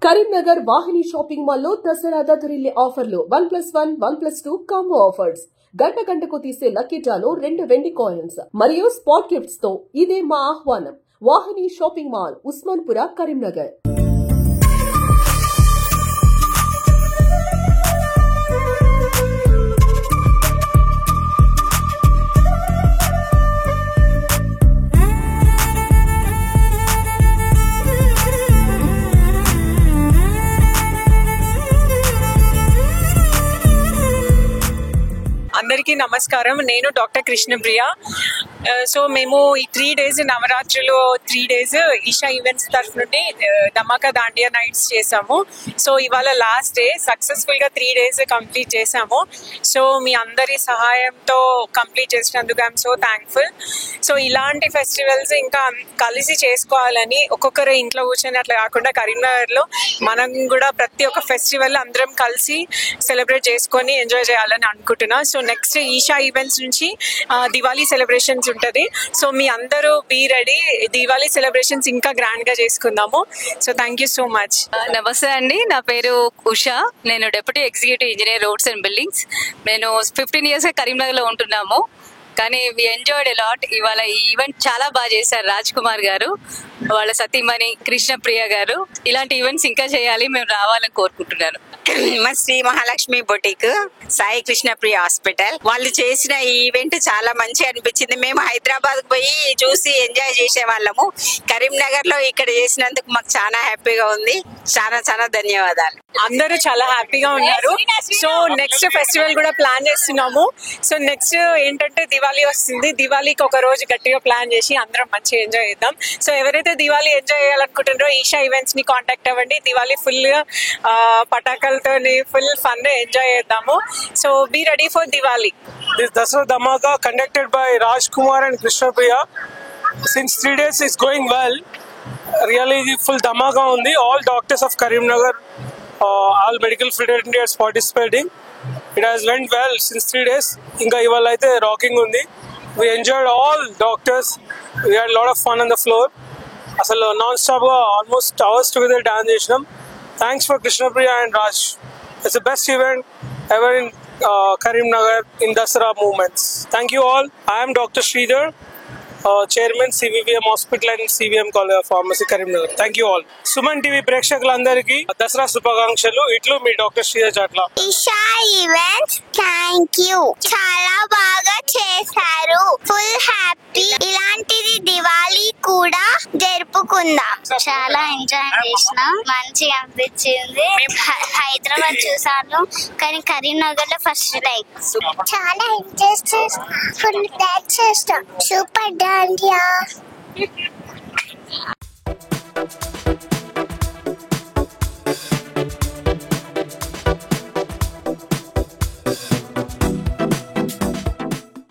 కరీంనగర్ వాహిని shopping mall లో దసరా దరిల్లే ఆఫర్లు 1+1, 1+2 combo offers. గంటకు తీసే లక్కీ డ్రాలో 2 వెండి కాయిన్స్ మరియు స్పాట్ గిఫ్ట్స్ తో ఇదే మా ఆహ్వానం. వాహిని షాపింగ్ మాల్, ఉస్మాన్పుర, కరీంనగర్. అందరికీ నమస్కారం. నేను డాక్టర్ కృష్ణప్రియ. సో మేము ఈ 3 days నవరాత్రులు 3 days ఈషా ఈవెంట్స్ తరఫు నుండి ధమాకా దాండియా నైట్స్ చేసాము. సో ఇవాళ లాస్ట్ డే, సక్సెస్ఫుల్ గా 3 days కంప్లీట్ చేసాము. సో మీ అందరి సహాయంతో కంప్లీట్ చేసినందుకు ఐఎమ్ సో థ్యాంక్ఫుల్. సో ఇలాంటి ఫెస్టివల్స్ ఇంకా కలిసి చేసుకోవాలని, ఒక్కొక్కరు ఇంట్లో కూర్చొని అట్లా కాకుండా కరీంనగర్ లో మనం కూడా ప్రతి ఒక్క ఫెస్టివల్ అందరం కలిసి సెలబ్రేట్ చేసుకొని ఎంజాయ్ చేయాలని అనుకుంటున్నా. సో నెక్స్ట్ ఈషా ఈవెంట్స్ నుంచి దివాళీ సెలబ్రేషన్స్ ఉంటది. సో మీ అందరూ బీ రెడీ. దివాళీ సెలబ్రేషన్స్ ఇంకా గ్రాండ్ గా చేసుకుందాము. So thank you so much. నమస్తే అండి, నా పేరు ఉషా. నేను deputy executive engineer roads and buildings. నేను 15 years కరీంనగర్ లో ఉంటున్నాము. కానీ వి ఎంజాయ్డ్ ఎ లాట్. ఇవాళ ఈ ఈవెంట్ చాలా బాగా చేశారు రాజ్ కుమార్ గారు, వాళ్ళ సతీమణి కృష్ణప్రియ గారు. ఇలాంటి ఈవెంట్స్ ఇంకా చేయాలి, మేము రావాలని కోరుకుంటున్నాను. మా శ్రీ మహాలక్ష్మి బొటిక్, సాయి కృష్ణప్రియ హాస్పిటల్ వాళ్ళు చేసిన ఈ ఈవెంట్ చాలా మంచి అనిపించింది. మేము హైదరాబాద్ పోయి చూసి ఎంజాయ్ చేసే వాళ్ళము. కరీంనగర్ లో ఇక్కడ చేసినందుకు మాకు చాలా హ్యాపీగా ఉంది. చాలా చాలా ధన్యవాదాలు. అందరూ చాలా హ్యాపీగా ఉన్నారు. సో నెక్స్ట్ ఫెస్టివల్ కూడా ప్లాన్ చేస్తున్నాము. సో నెక్స్ట్ ఏంటంటే దివాళీ వస్తుంది. దివాళీకి ఒక రోజు గట్టిగా ప్లాన్ చేసి అందరం మంచిగా ఎంజాయ్ చేద్దాం. సో ఎవరైతే దివాళీ ఎంజాయ్ చేయాలనుకుంటున్నారో ఈషా ఈవెంట్స్ ని కాంటాక్ట్ అవ్వండి. దివాళీ ఫుల్ గా పటాకలతో ఫుల్ ఫన్ ఎంజాయ్ చేద్దాము. So be ready for Diwali. This Dasara Dhamaka conducted by Raj Kumar and Krishna Priya. Since 3 days is going well. Really full dhamaka undi. All doctors of Karimnagar, all medical fraternity participating. It has went well since 3 days. Inga ivala aithe rocking undi. We enjoyed all doctors. We had a lot of fun on the floor. Asalu non-stop ga almost hours together dance chesnam. Thanks for Krishna Priya and Raj. It's the best event ever in Karimnagar in Dasara movements. Thank you all. I am Dr. Sridhar, Chairman CVVM Hospital and CVM College of Pharmacy Karimnagar. Thank you all. Suman TV ప్రేక్షకులందరికీ దసరా శుభాకాంక్షలు. ఇట్లు మీ doctor Sridhar Chatla. Eesha events thank you, చాలా బాగా చేశారు. Full happy. ఇలాంటిది దివాళీ కూడా జరుపుకుందాం. చాలా ఎంజాయ్ చేసినాం, మంచిగా అనిపించింది. హైదరాబాద్ చూసాను కానీ కరీంనగర్ లో ఫస్ట్ టైం. చాలా ఎంజాయ్ చేస్తాం, ఫుల్ డాన్స్ చేస్తాం. సూపర్ డాండియా.